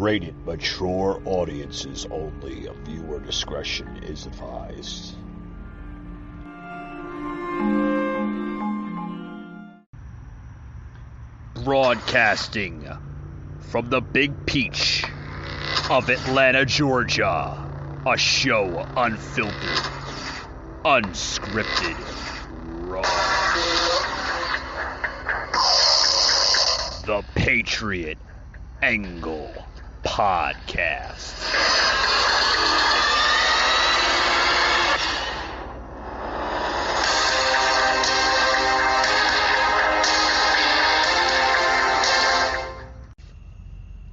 rated mature audiences only. Viewer discretion is advised. Broadcasting from the Big Peach of Atlanta, Georgia. A show unfiltered, unscripted, raw. The Patriot Angle Podcast.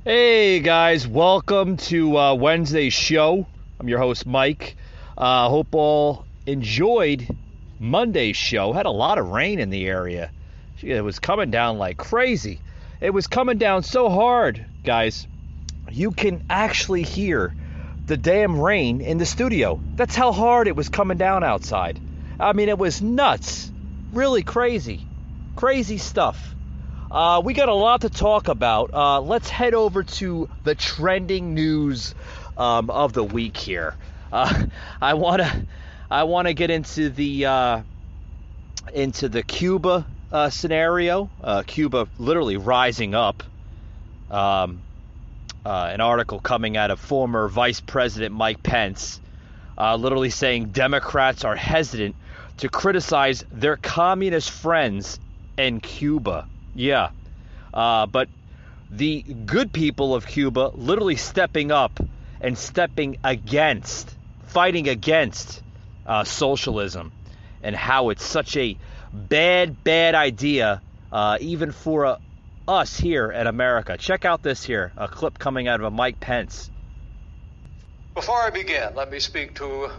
Hey guys, welcome to Wednesday's show. I'm your host Mike. Hope all enjoyed Monday's show. Had a lot of rain in the area. It was coming down like crazy. It was coming down so hard, guys. You can actually hear the damn rain in the studio. That's how hard it was coming down outside. I mean, it was nuts. Really crazy. Crazy stuff. We got a lot to talk about. Let's head over to the trending news of the week here. I wanna get into the Cuba scenario. Cuba literally rising up. An article coming out of former Vice President Mike Pence, literally saying Democrats are hesitant to criticize their communist friends in Cuba. Yeah, but the good people of Cuba literally stepping up and fighting against socialism, and how it's such a bad idea, even for us here in America. Check out this here, a clip coming out of a Mike Pence. Before I begin, let me speak to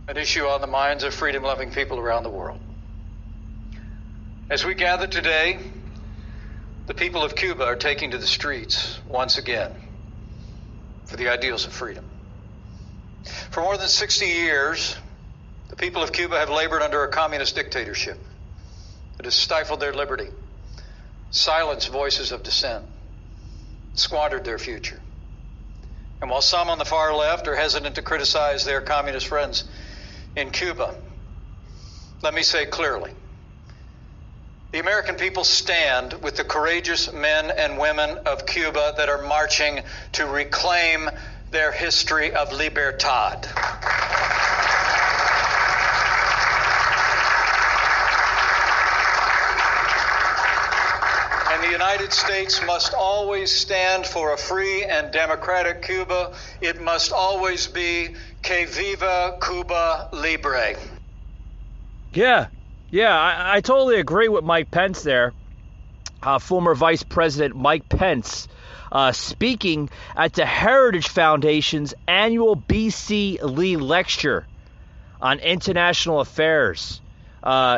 an issue on the minds of freedom-loving people around the world. As we gather today, the people of Cuba are taking to the streets once again for the ideals of freedom. For more than 60 years, the people of Cuba have labored under a communist dictatorship that has stifled their liberty, silenced voices of dissent, squandered their future. And while some on the far left are hesitant to criticize their communist friends in Cuba, let me say clearly, the American people stand with the courageous men and women of Cuba that are marching to reclaim their history of libertad. And the United States must always stand for a free and democratic Cuba. It must always be Que viva Cuba Libre. Yeah, I totally agree with Mike Pence there. Former Vice President Mike Pence speaking at the Heritage Foundation's annual B.C. Lee Lecture on International Affairs.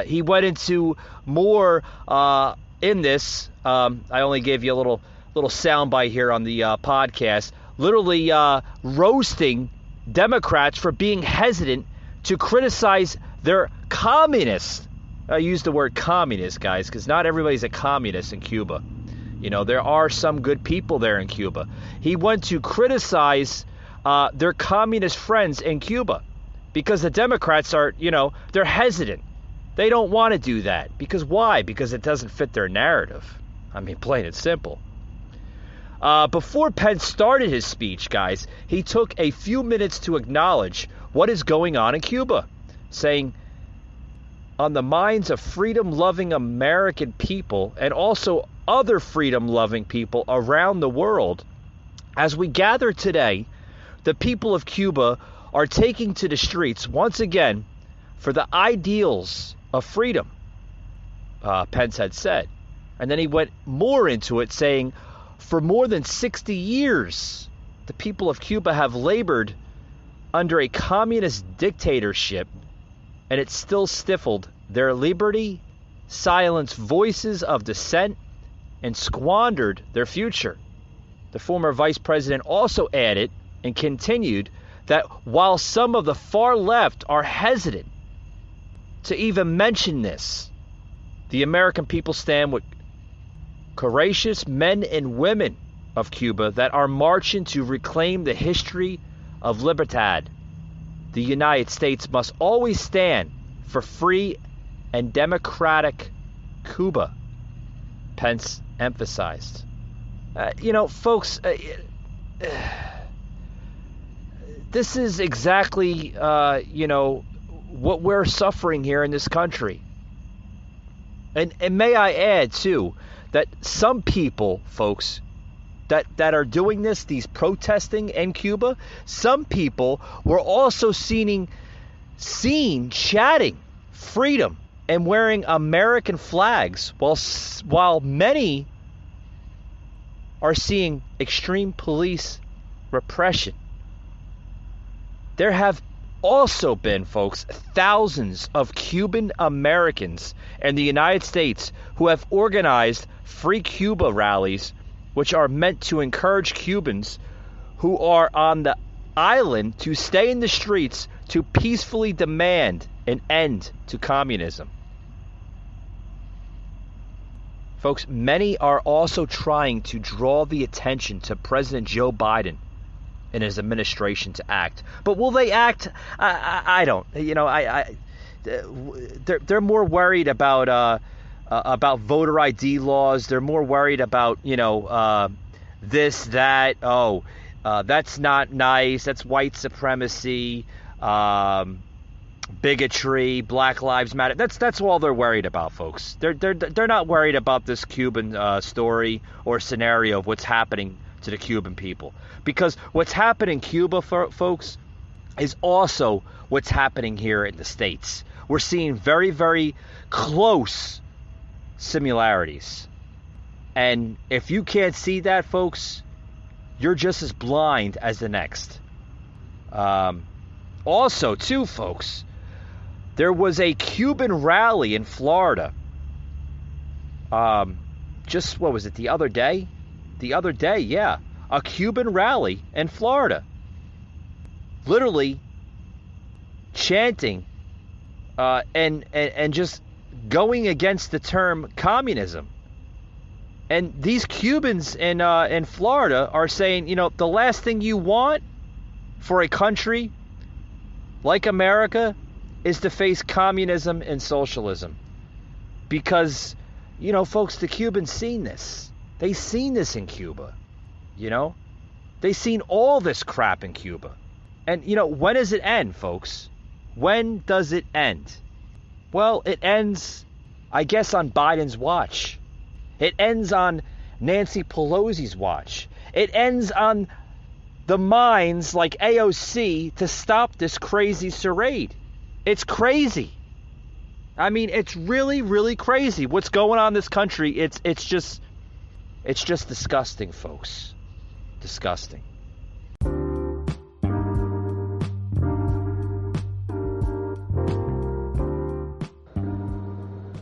He went into more in this. I only gave you a little soundbite here on the podcast, literally roasting Democrats for being hesitant to criticize their communists. I use the word communist, guys, because not everybody's a communist in Cuba. You know, there are some good people there in Cuba. He went to criticize their communist friends in Cuba because the Democrats are, they're hesitant. They don't want to do that. Because why? Because it doesn't fit their narrative. I mean, plain and simple. Before Pence started his speech, guys, he took a few minutes to acknowledge what is going on in Cuba, saying, on the minds of freedom-loving American people and also other freedom-loving people around the world, as we gather today, the people of Cuba are taking to the streets once again for the ideals of freedom, Pence had said. And then he went more into it, saying, for more than 60 years, the people of Cuba have labored under a communist dictatorship, and it still stifled their liberty, silenced voices of dissent, and squandered their future. The former vice president also added and continued that while some of the far left are hesitant to even mention this, the American people stand with courageous men and women of Cuba that are marching to reclaim the history of Libertad. The United States must always stand for free and democratic Cuba, Pence emphasized. Folks, this is exactly, what we're suffering here in this country. And may I add, too, that some people, folks, that are doing this, these protesting in Cuba, some people were also seen chatting freedom and wearing American flags, while many are seeing extreme police repression. There have also been, folks, thousands of Cuban Americans in the United States who have organized Free Cuba rallies, which are meant to encourage Cubans who are on the island to stay in the streets to peacefully demand an end to communism. Folks, many are also trying to draw the attention to President Joe Biden and his administration to act. But will they act? I don't. They're more worried about voter ID laws. They're more worried about this, that. That's not nice. That's white supremacy, bigotry, Black Lives Matter. That's all they're worried about, folks. They're not worried about this Cuban story or scenario of what's happening to the Cuban people, because what's happening in Cuba, folks, is also what's happening here in the States. We're seeing very, very close similarities, and if you can't see that, folks, you're just as blind as the next. Also, too, folks, there was a Cuban rally in Florida. Just, what was it, the other day? Yeah. A Cuban rally in Florida. Literally chanting and just going against the term communism. And these Cubans in Florida are saying, the last thing you want for a country like America is to face communism and socialism. Because, folks, the Cubans seen this. They seen this in Cuba. They seen all this crap in Cuba. And, when does it end, folks? When does it end? Well, it ends, I guess, on Biden's watch. It ends on Nancy Pelosi's watch. It ends on the minds like AOC to stop this crazy charade. It's crazy. I mean, it's really, really crazy. What's going on in this country, it's just disgusting, folks. Disgusting.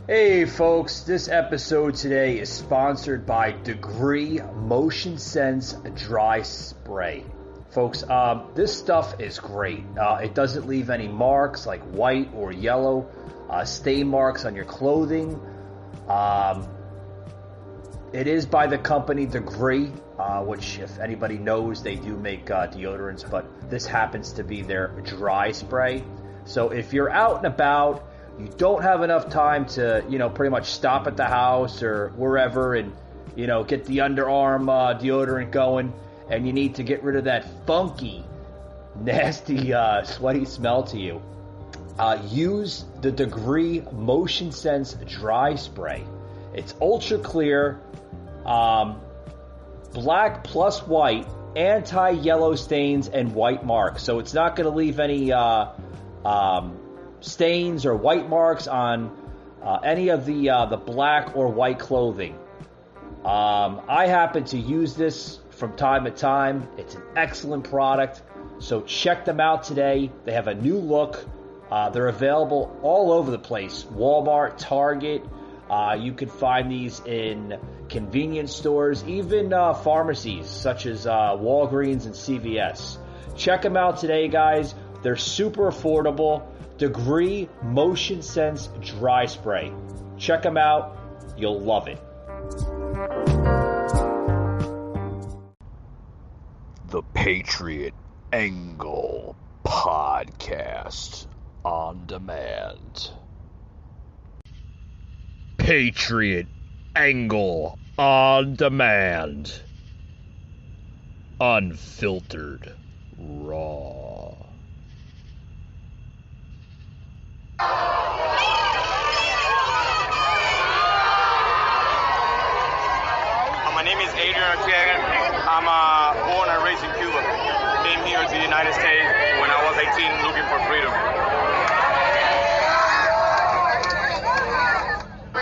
Hey folks, this episode today is sponsored by Degree Motion Sense Dry Spray. Folks, this stuff is great. It doesn't leave any marks like white or yellow stain marks on your clothing. It is by the company Degree, which, if anybody knows, they do make deodorants, but this happens to be their dry spray. So if you're out and about, you don't have enough time to, pretty much stop at the house or wherever and, get the underarm deodorant going, and you need to get rid of that funky, nasty, sweaty smell to you, use the Degree Motion Sense Dry Spray. It's ultra clear, black plus white, anti-yellow stains and white marks. So it's not going to leave any stains or white marks on any of the black or white clothing. I happen to use this from time to time. It's an excellent product. So check them out today. They have a new look. They're available all over the place. Walmart, Target. You can find these in convenience stores, even pharmacies such as Walgreens and CVS. Check them out today, guys. They're super affordable. Degree Motion Sense Dry Spray. Check them out. You'll love it. The Patriot Angle Podcast on demand. Patriot Angle on demand. Unfiltered. Raw. My name is Adrian Ortega. I'm born and raised in Cuba. Came here to the United States when I was 18 looking for freedom.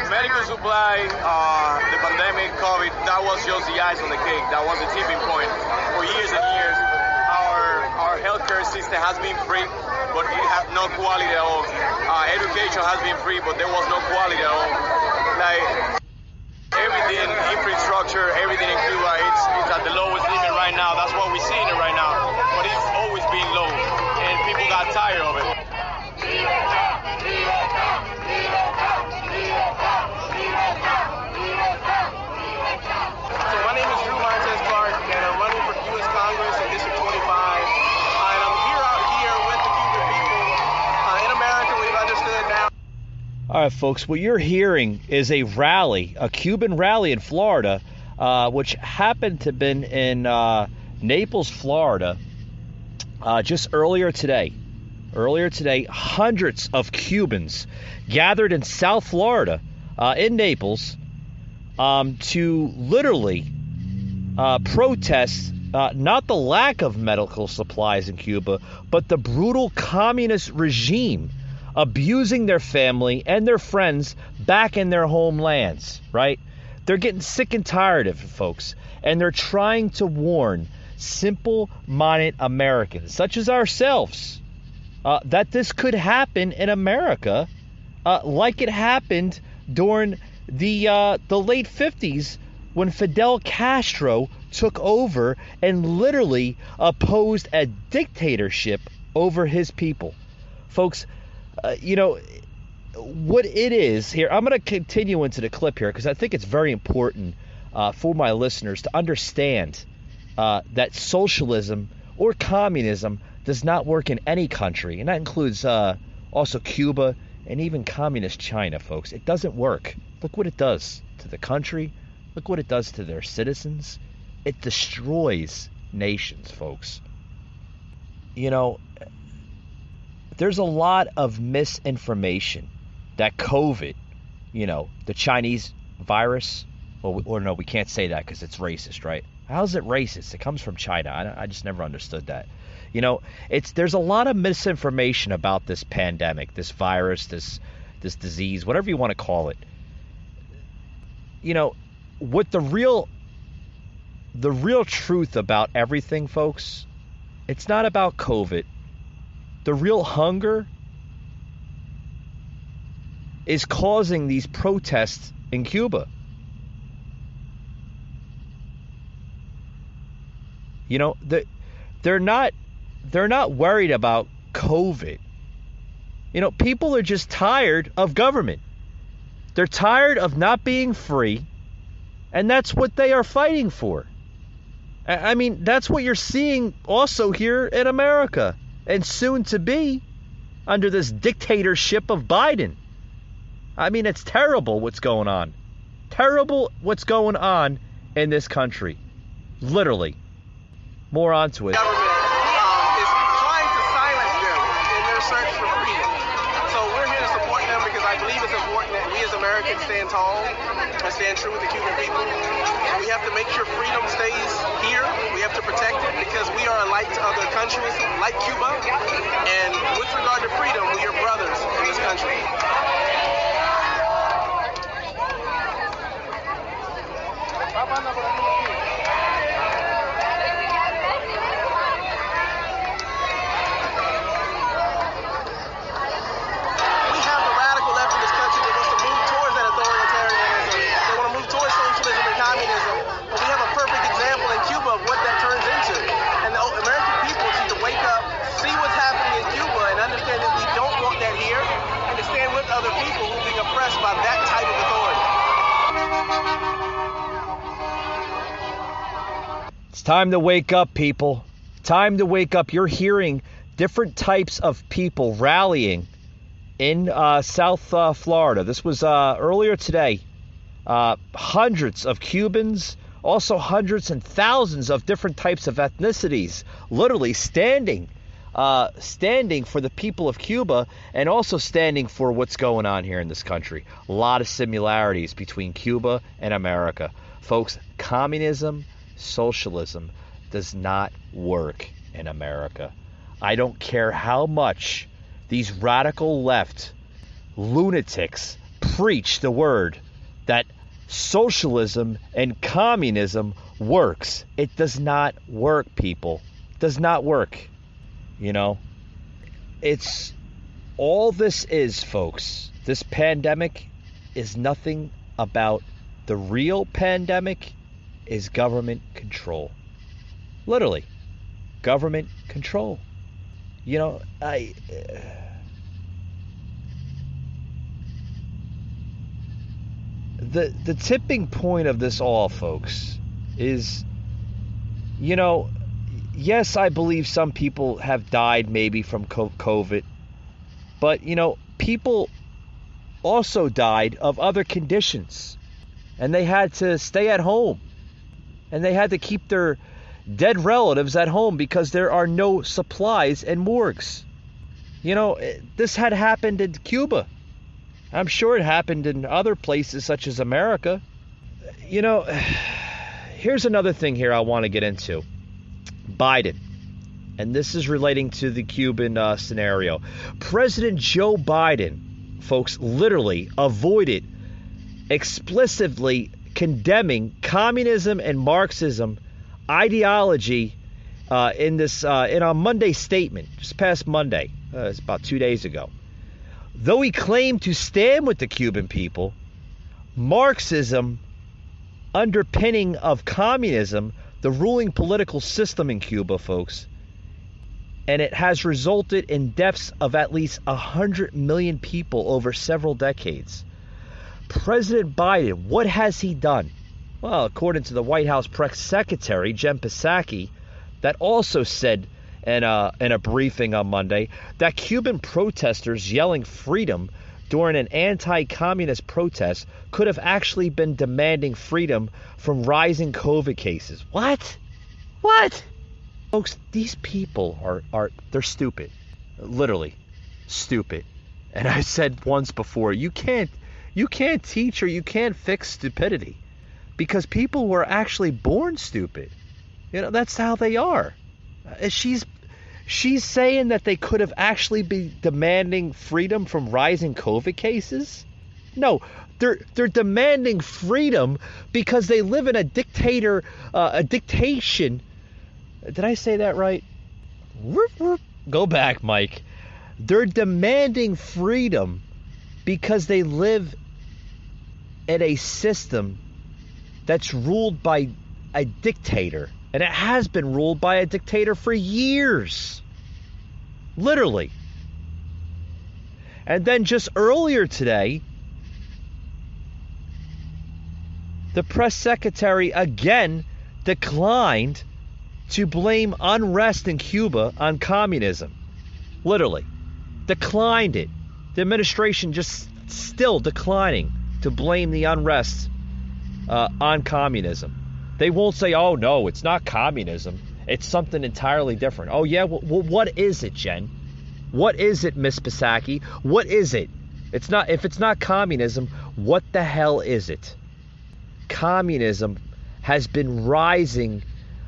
Medical supply, the pandemic, COVID, that was just the ice on the cake. That was the tipping point. For years and years, our healthcare system has been free, but it had no quality at all. Education has been free, but there was no quality at all. Like, everything, infrastructure, everything in Cuba, it's at the lowest limit right now. That's what we're seeing it right now. But it's always been low, and people got tired of it. So my name is Drew Montez Clark, and I'm running for U.S. Congress in District 25. And I'm out here with the Cuban people. In America, we've understood now. All right, folks, what you're hearing is a rally, a Cuban rally in Florida, which happened to have been in Naples, Florida, just earlier today. Earlier today, hundreds of Cubans gathered in South Florida, in Naples, to literally protest not the lack of medical supplies in Cuba, but the brutal communist regime abusing their family and their friends back in their homelands, right? They're getting sick and tired of it, folks. And they're trying to warn simple-minded Americans, such as ourselves, that this could happen in America like it happened during the late 50s when Fidel Castro took over and literally opposed a dictatorship over his people. Folks, you know, what it is here, I'm going to continue into the clip here because I think it's very important for my listeners to understand that socialism or communism does not work in any country. And that includes also Cuba and even communist China, folks. It doesn't work. Look what it does to the country. Look what it does to their citizens. It destroys nations, folks. You know, there's a lot of misinformation that COVID, you know, the Chinese virus, or no, we can't say that because it's racist, right? How's it racist? It comes from China. I just never understood that. You know, there's a lot of misinformation about this pandemic, this virus, this disease, whatever you want to call it. You know, what the real truth about everything, folks, it's not about COVID. The real hunger is causing these protests in Cuba. You know, they're not worried about COVID. You know, people are just tired of government. They're tired of not being free, and that's what they are fighting for. I mean, that's what you're seeing also here in America. And soon to be under this dictatorship of Biden. I mean, it's terrible what's going on. Terrible what's going on in this country. Literally. More onto it. Government is trying to silence them in their search for freedom. So we're here to support them because I believe it's important that we as Americans stand tall and stand true with the Cuban people. We have to make sure freedom stays here. We have to protect it because we are a light to other countries like Cuba. And with regard to freedom, we are brothers in this country. American people need to wake up, see what's happening in Cuba, and understand that we don't want It's time to wake up, people. Time to wake up. You're hearing different types of people rallying in South Florida. This was earlier today. Hundreds of Cubans, also hundreds and thousands of different types of ethnicities, literally standing for the people of Cuba and also standing for what's going on here in this country. A lot of similarities between Cuba and America. Folks, communism, socialism does not work in America. I don't care how much these radical left lunatics preach the word that socialism and communism works. It does not work, people. It does not work. You know, it's all this is, folks. This pandemic is nothing about the real pandemic is government control. Literally, government control. You know, the tipping point of this all, folks, is, you know, yes, I believe some people have died maybe from COVID, but, you know, people also died of other conditions, and they had to stay at home, and they had to keep their dead relatives at home because there are no supplies and morgues. You know, this had happened in Cuba. I'm sure it happened in other places such as America. You know, here's another thing here I want to get into. Biden. And this is relating to the Cuban scenario. President Joe Biden, folks, literally avoided explicitly condemning communism and Marxism ideology in a Monday statement, just past Monday. It's about 2 days ago. Though he claimed to stand with the Cuban people, Marxism, underpinning of communism, the ruling political system in Cuba, folks, and it has resulted in deaths of at least 100 million people over several decades. President Biden, what has he done? Well, according to the White House press secretary, Jen Psaki, that also said in a briefing on Monday that Cuban protesters yelling freedom during an anti-communist protest could have actually been demanding freedom from rising COVID cases. What? Folks, these people they're stupid. Literally stupid. And I said once before, you can't teach or you can't fix stupidity, because people were actually born stupid. You know, that's how they are. She's saying that they could have actually been demanding freedom from rising COVID cases? No, they're demanding freedom because they live in a dictation. Did I say that right? Go back, Mike. They're demanding freedom because they live in a system that's ruled by a dictator. And it has been ruled by a dictator for years. Literally. And then just earlier today, the press secretary again declined to blame unrest in Cuba on communism. Literally. Declined it. The administration just still declining to blame the unrest on communism. They won't say, oh, no, it's not communism. It's something entirely different. Oh, yeah? Well, what is it, Jen? What is it, Miss Psaki? What is it? If it's not communism, what the hell is it? Communism has been rising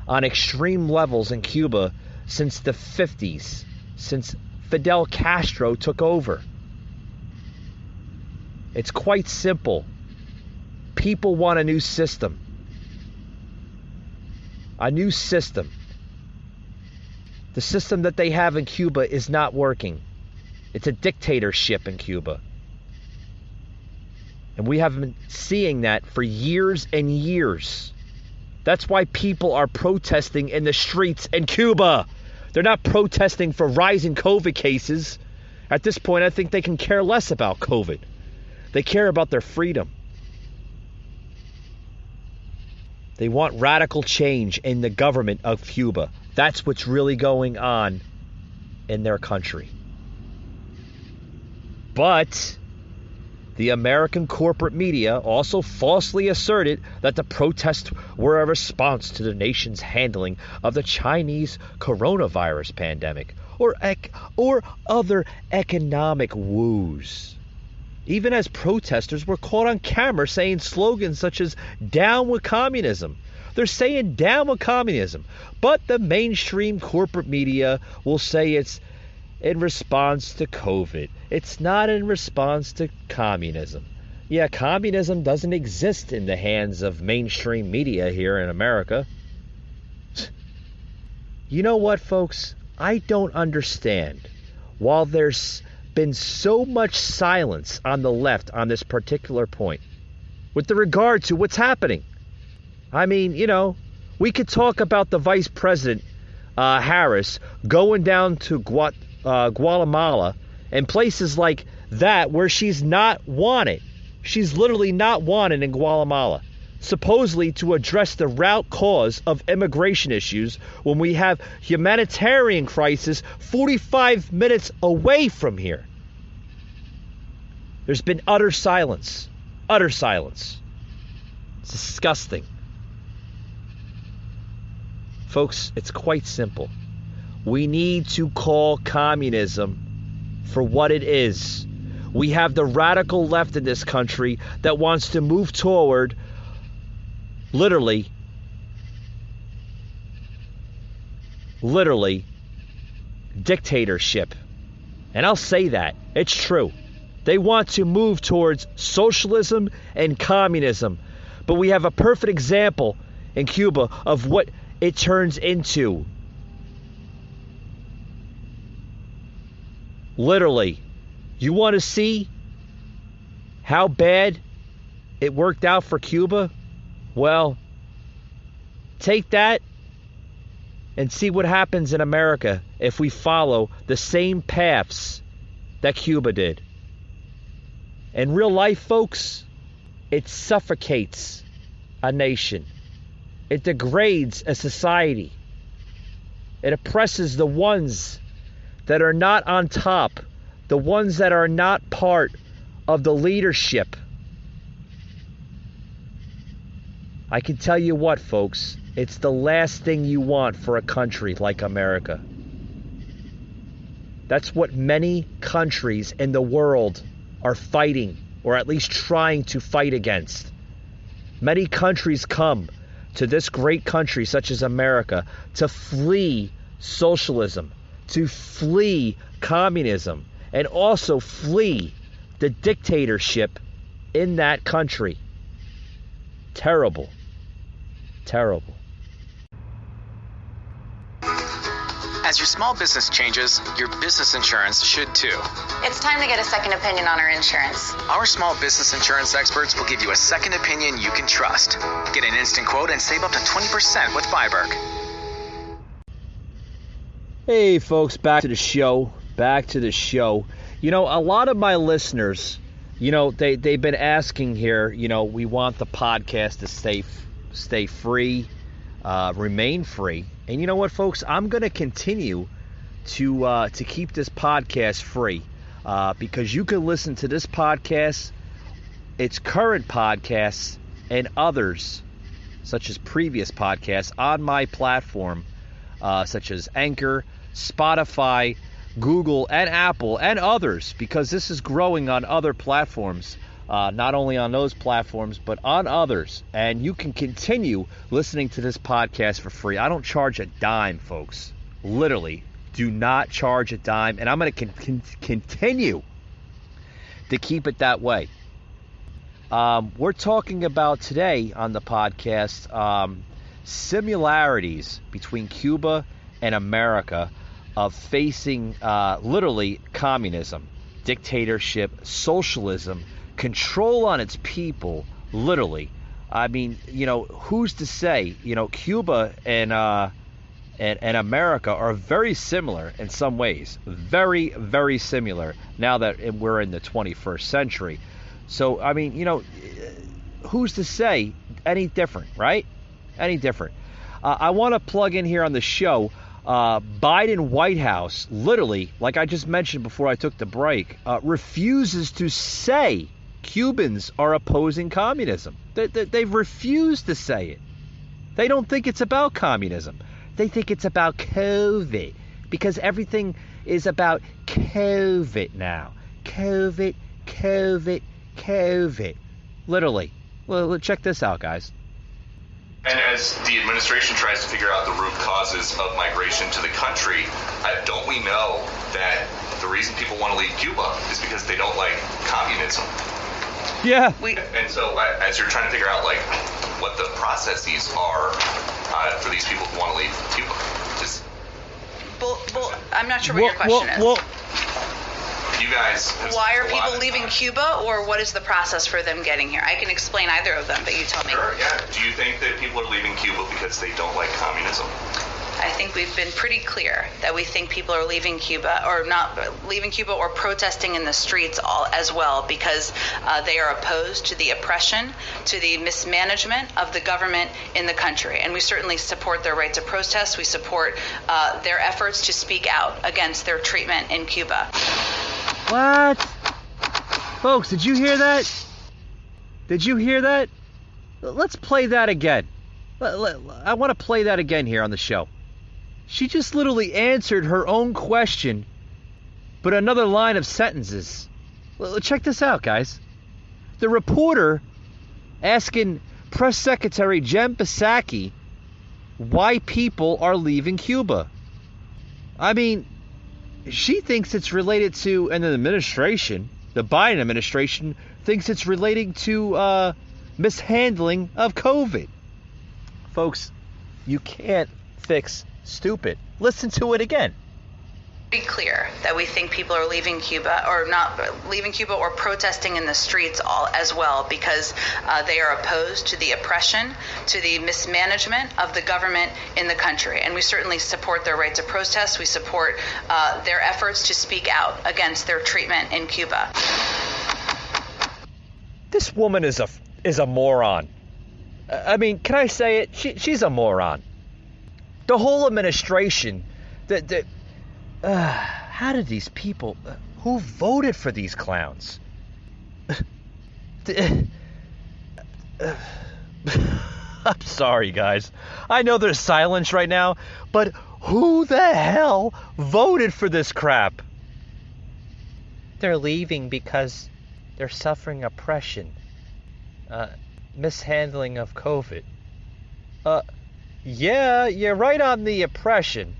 on extreme levels in Cuba since the 50s, since Fidel Castro took over. It's quite simple. People want a new system. A new system. The system that they have in Cuba is not working. It's a dictatorship in Cuba. And we have been seeing that for years and years. That's why people are protesting in the streets in Cuba. They're not protesting for rising COVID cases. At this point, I think they can care less about COVID. They care about their freedom. They want radical change in the government of Cuba. That's what's really going on in their country. But the American corporate media also falsely asserted that the protests were a response to the nation's handling of the Chinese coronavirus pandemic or other economic woes. Even as protesters were caught on camera saying slogans such as "Down with Communism." They're saying "Down with Communism," but the mainstream corporate media will say it's in response to COVID. It's not in response to communism. Yeah, communism doesn't exist in the hands of mainstream media here in America. You know what, folks? I don't understand. While there's been so much silence on the left on this particular point, with regard to what's happening. I mean, we could talk about the Vice President, Harris, going down to Guatemala and places like that where she's not wanted. She's literally not wanted in Guatemala, supposedly to address the root cause of immigration issues when we have humanitarian crisis 45 minutes away from here. There's been utter silence. Utter silence. It's disgusting. Folks, it's quite simple. We need to call communism for what it is. We have the radical left in this country that wants to move toward literally dictatorship. And I'll say that. It's true. They want to move towards socialism and communism. But we have a perfect example in Cuba of what it turns into. Literally. You want to see how bad it worked out for Cuba? Well, take that and see what happens in America if we follow the same paths that Cuba did. In real life, folks, it suffocates a nation. It degrades a society. It oppresses the ones that are not on top, the ones that are not part of the leadership. I can tell you what, folks, it's the last thing you want for a country like America. That's what many countries in the world are fighting, or at least trying to fight against. Many countries come to this great country, such as America, to flee socialism, to flee communism, and also flee the dictatorship in that country. Terrible. Terrible. As your small business changes, your business insurance should too. It's time to get a second opinion on our insurance. Our small business insurance experts will give you a second opinion you can trust. Get an instant quote and save up to 20% with Freiburg. Hey folks, back to the show. A lot of my listeners, they've been asking here, we want the podcast to stay free, remain free. And you know what, folks? I'm going to continue to keep this podcast free because you can listen to this podcast, its current podcasts, and others, such as previous podcasts, on my platform, such as Anchor, Spotify, Google, and Apple, and others, because this is growing on other platforms. Not only on those platforms, but on others. And you can continue listening to this podcast for free. I don't charge a dime, folks. Literally, do not charge a dime. And I'm going to continue to keep it that way. We're talking about today on the podcast similarities between Cuba and America of facing literally communism, dictatorship, socialism, control on its people, literally. I mean, who's to say? Cuba and America are very similar in some ways. Very, very similar now that we're in the 21st century. So, I mean, who's to say any different, right? any different. I want to plug in here on the show. Biden White House, literally, like I just mentioned before I took the break, refuses to say Cubans are opposing communism. They've refused to say it. They don't think it's about communism. They think it's about COVID, because everything is about COVID now. COVID, COVID, COVID. Literally. Well, check this out, guys. And as the administration tries to figure out the root causes of migration to the country, don't we know that the reason people want to leave Cuba is because they don't like communism? Yeah. And so as you're trying to figure out, like, what the processes are for these people who want to leave Cuba, just... Well, I'm not sure what your question is. You guys... Why are people leaving Cuba, or what is the process for them getting here? I can explain either of them, but you tell me. Sure, yeah. Do you think that people are leaving Cuba because they don't like communism? I think we've been pretty clear that we think people are leaving Cuba, or not leaving Cuba, or protesting in the streets all as well, because they are opposed to the oppression, to the mismanagement of the government in the country. And we certainly support their right to protest. We support their efforts to speak out against their treatment in Cuba. What? Folks, did you hear that? Did you hear that? Let's play that again. I want to play that again here on the show. She just literally answered her own question, but another line of sentences. Check this out, guys. The reporter asking Press Secretary Jen Psaki why people are leaving Cuba. I mean, she thinks it's related to, and the administration, the Biden administration, thinks it's relating to mishandling of COVID. Folks, you can't fix stupid. Listen to it again. Be clear that we think people are leaving Cuba, or not leaving Cuba, or protesting in the streets all as well, because they are opposed to the oppression, to the mismanagement of the government in the country. And we certainly support their right to protest. We support their efforts to speak out against their treatment in Cuba. This woman is a moron. I mean, can I say it? She's a moron. The whole administration, how did these people, who voted for these clowns? I'm sorry, guys. I know there's silence right now, but who the hell voted for this crap? They're leaving because they're suffering oppression, mishandling of COVID. Yeah, you're right on the oppression.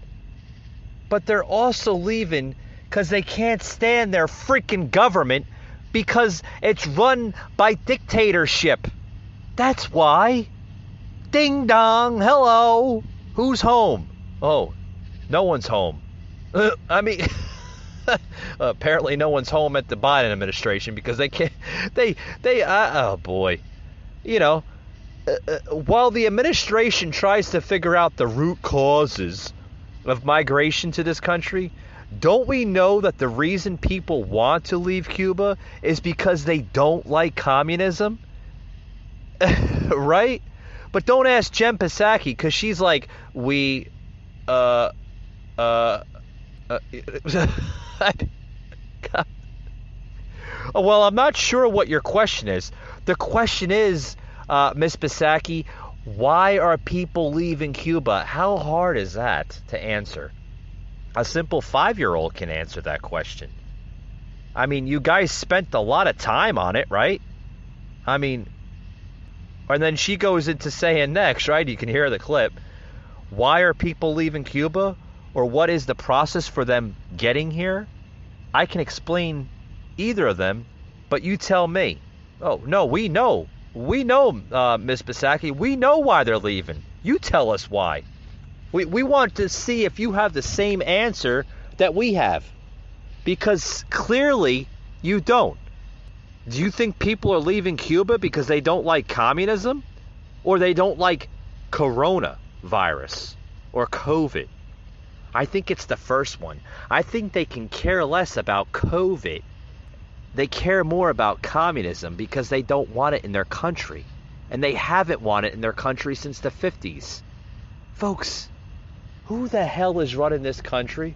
But they're also leaving because they can't stand their freaking government, because it's run by dictatorship. That's why. Ding dong, hello. Who's home? Oh, no one's home. I mean, apparently no one's home at the Biden administration, because they can't, oh boy. You know, while the administration tries to figure out the root causes of migration to this country, don't we know that the reason people want to leave Cuba is because they don't like communism? Right? But don't ask Jen Psaki, because she's like, well, I'm not sure what your question is. The question is, Ms. Psaki, why are people leaving Cuba? How hard is that to answer? A simple 5-year-old can answer that question. I mean, you guys spent a lot of time on it, right? I mean, and then she goes into saying next, right? You can hear the clip. Why are people leaving Cuba? Or what is the process for them getting here? I can explain either of them, but you tell me. Oh, no, we know. We know, Ms. Psaki. We know why they're leaving. You tell us why. We want to see if you have the same answer that we have. Because clearly you don't. Do you think people are leaving Cuba because they don't like communism? Or they don't like coronavirus or COVID? I think it's the first one. I think they can care less about COVID. They care more about communism because they don't want it in their country. And they haven't wanted it in their country since the 50s. Folks, who the hell is running this country?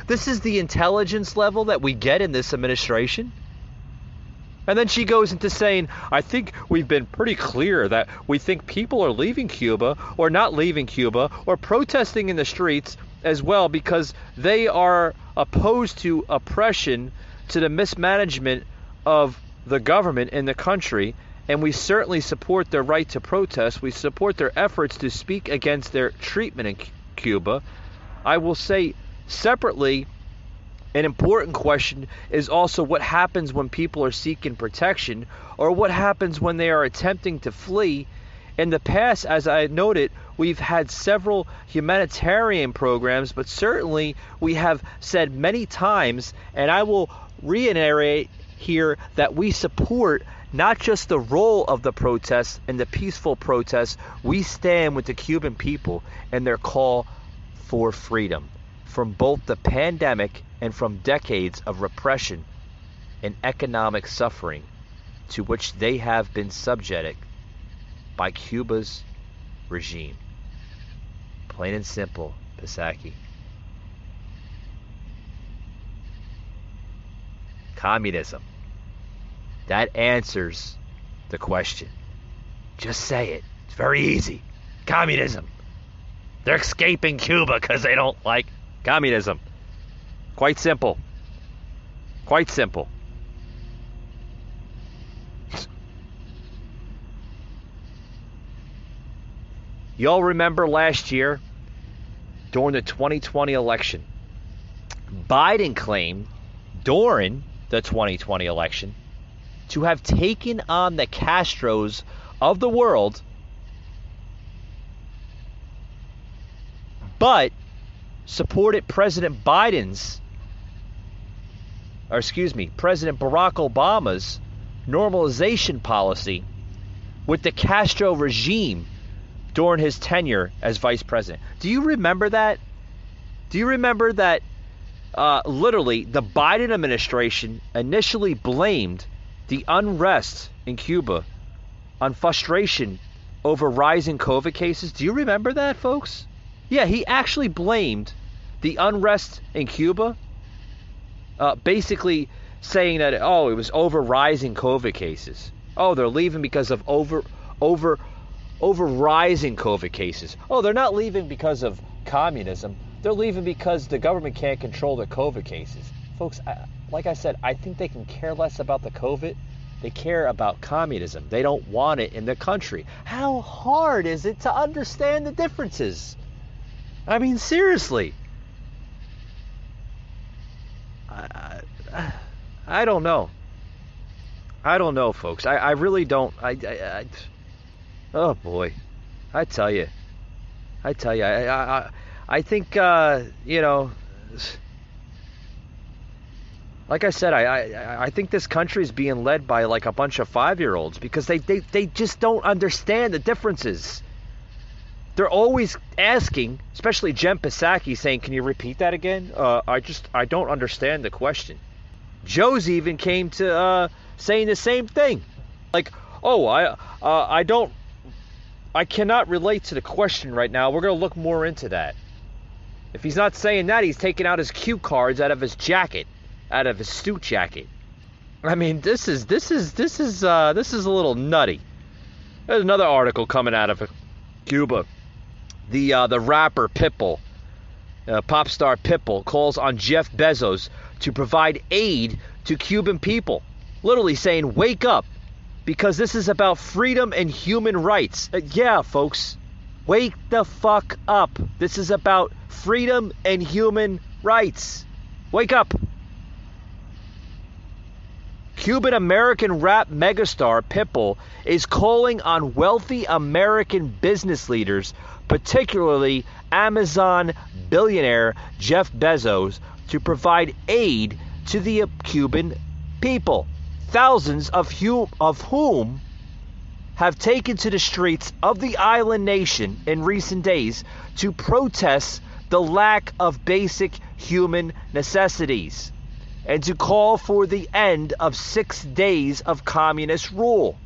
This is the intelligence level that we get in this administration? And then she goes into saying, I think we've been pretty clear that we think people are leaving Cuba or not leaving Cuba or protesting in the streets as well because they are opposed to oppression, to the mismanagement of the government in the country. And we certainly support their right to protest. We support their efforts to speak against their treatment in Cuba. I will say separately, an important question is also what happens when people are seeking protection or what happens when they are attempting to flee. In the past, as I noted, we've had several humanitarian programs, but certainly we have said many times, and I will reiterate here, that we support not just the role of the protests and the peaceful protests. We stand with the Cuban people and their call for freedom from both the pandemic and from decades of repression and economic suffering to which they have been subjected by Cuba's regime. Plain and simple, Pisaki. Communism. That answers the question. Just say it. It's very easy. Communism. They're escaping Cuba because they don't like communism. Quite simple. Quite simple. Y'all remember last year during the 2020 election, Biden claimed during the 2020 election to have taken on the Castros of the world, but supported President Barack Obama's normalization policy with the Castro regime during his tenure as vice president. Do you remember that? Do you remember that literally the Biden administration initially blamed the unrest in Cuba on frustration over rising COVID cases? Do you remember that, folks? Yeah, he actually blamed the unrest in Cuba, basically saying that, it was over rising COVID cases. Oh, they're leaving because of over rising COVID cases. Oh, they're not leaving because of communism. They're leaving because the government can't control the COVID cases. Folks, like I said, I think they can care less about the COVID. They care about communism. They don't want it in their country. How hard is it to understand the differences? I mean, seriously. I don't know. I don't know, folks. I really don't. Oh, boy. I tell you. I think, like I said, I think this country is being led by like a bunch of 5-year-olds because they just don't understand the differences. They're always asking, especially Jen Psaki, saying, can you repeat that again? I don't understand the question. Joe's even came to saying the same thing. Like, I cannot relate to the question right now. We're going to look more into that. If he's not saying that, he's taking out his cue cards out of his jacket, out of his suit jacket. I mean, this is a little nutty. There's another article coming out of Cuba. The rapper Pitbull, pop star Pitbull, calls on Jeff Bezos to provide aid to Cuban people. Literally saying, wake up, because this is about freedom and human rights. Yeah, folks, wake the fuck up. This is about freedom and human rights. Wake up. Cuban-American rap megastar Pitbull is calling on wealthy American business leaders, particularly Amazon billionaire Jeff Bezos, to provide aid to the Cuban people, thousands of whom have taken to the streets of the island nation in recent days to protest the lack of basic human necessities and to call for the end of 6 days of communist rule.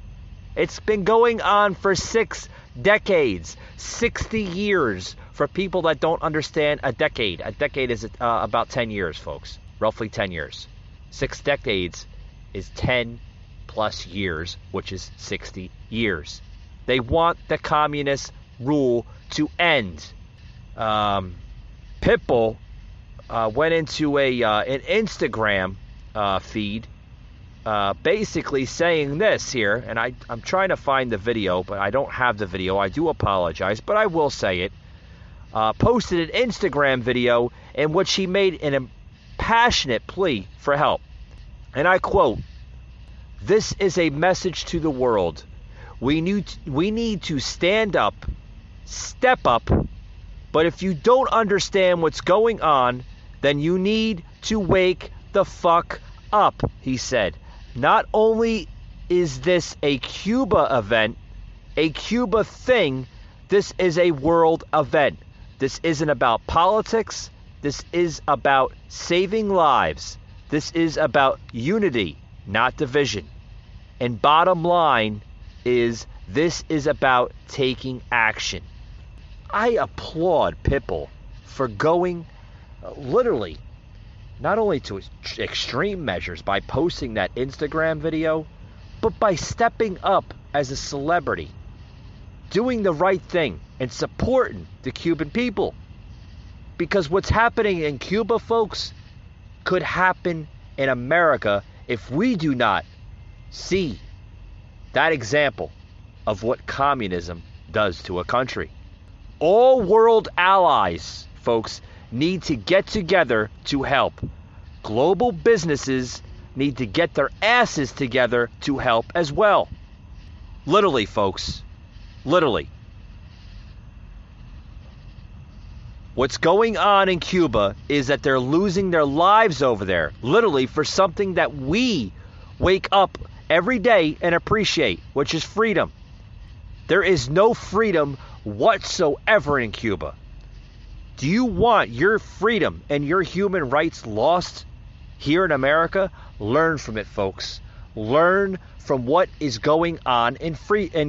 It's been going on for 6 decades, 60 years. For people that don't understand a decade is about 10 years, folks, roughly 10 years. 6 decades is 10 plus years, which is 60 years. They want the communist rule to end. Pitbull went into an Instagram feed basically saying this here, and I'm trying to find the video, but I don't have the video. I do apologize, but I will say it. Posted an Instagram video in which he made an impassionate plea for help. And I quote, "This is a message to the world. We need to stand up, step up, but if you don't understand what's going on, then you need to wake the fuck up," he said. Not only is this a Cuba event, a Cuba thing, this is a world event. This isn't about politics. This is about saving lives. This is about unity, not division. And bottom line is, this is about taking action. I applaud Pitbull for going literally not only to extreme measures by posting that Instagram video, but by stepping up as a celebrity, doing the right thing and supporting the Cuban people. Because what's happening in Cuba, folks, could happen in America if we do not see that example of what communism does to a country. All world allies, folks, need to get together to help. Global businesses need to get their asses together to help as well. Literally, folks. Literally. What's going on in Cuba is that they're losing their lives over there, literally, for something that we wake up every day and appreciate, which is freedom. There is no freedom whatsoever in Cuba. Do you want your freedom and your human rights lost here in America? Learn from it, folks. Learn from what is going on in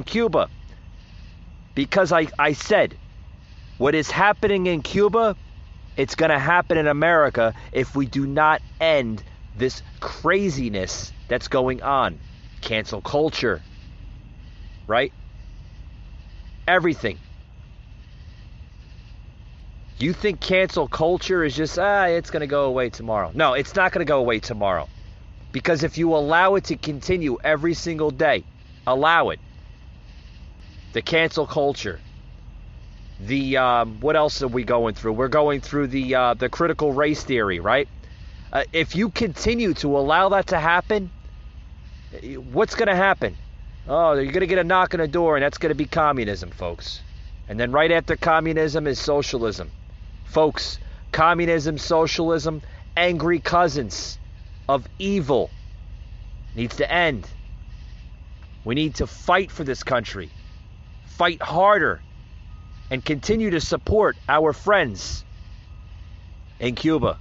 Cuba. Because I said, what is happening in Cuba, it's going to happen in America if we do not end this craziness that's going on. Cancel culture, right? Everything. You think cancel culture is just, it's going to go away tomorrow. No, it's not going to go away tomorrow. Because if you allow it to continue every single day, allow it. The cancel culture. The, what else are we going through? We're going through the critical race theory, right? If you continue to allow that to happen, what's going to happen? Oh, you're going to get a knock on the door, and that's going to be communism, folks. And then right after communism is socialism. Folks, communism, socialism, angry cousins of evil, needs to end. We need to fight for this country. Fight harder. And continue to support our friends in Cuba.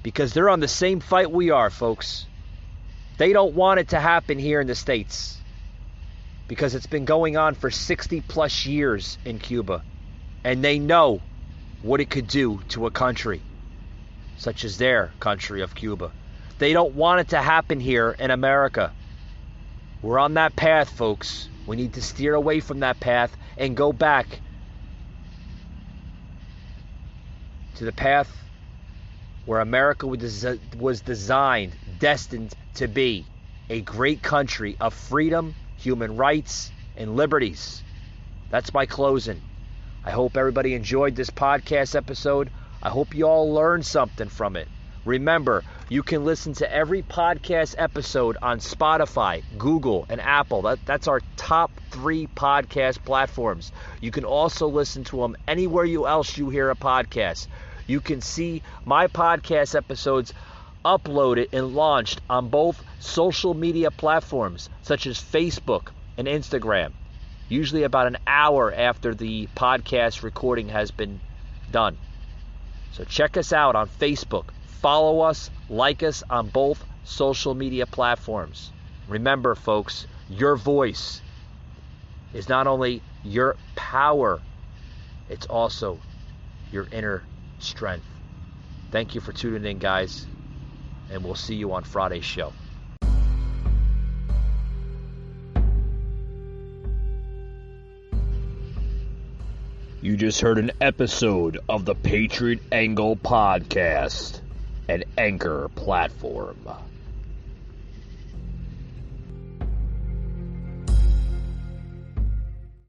Because they're on the same fight we are, folks. They don't want it to happen here in the States. Because it's been going on for 60 plus years in Cuba. And they know what it could do to a country such as their country of Cuba. They don't want it to happen here in America. We're on that path, folks. We need to steer away from that path and go back to the path where America was designed, destined to be a great country of freedom, human rights, and liberties. That's my closing. I hope everybody enjoyed this podcast episode. I hope you all learned something from it. Remember, you can listen to every podcast episode on Spotify, Google, and Apple. That's our top 3 podcast platforms. You can also listen to them anywhere else you hear a podcast. You can see my podcast episodes uploaded and launched on both social media platforms, such as Facebook and Instagram, usually about an hour after the podcast recording has been done. So check us out on Facebook. Follow us, like us on both social media platforms. Remember, folks, your voice is not only your power, it's also your inner strength. Thank you for tuning in, guys, and we'll see you on Friday's show. You just heard an episode of the Patriot Angle Podcast, an Anchor platform.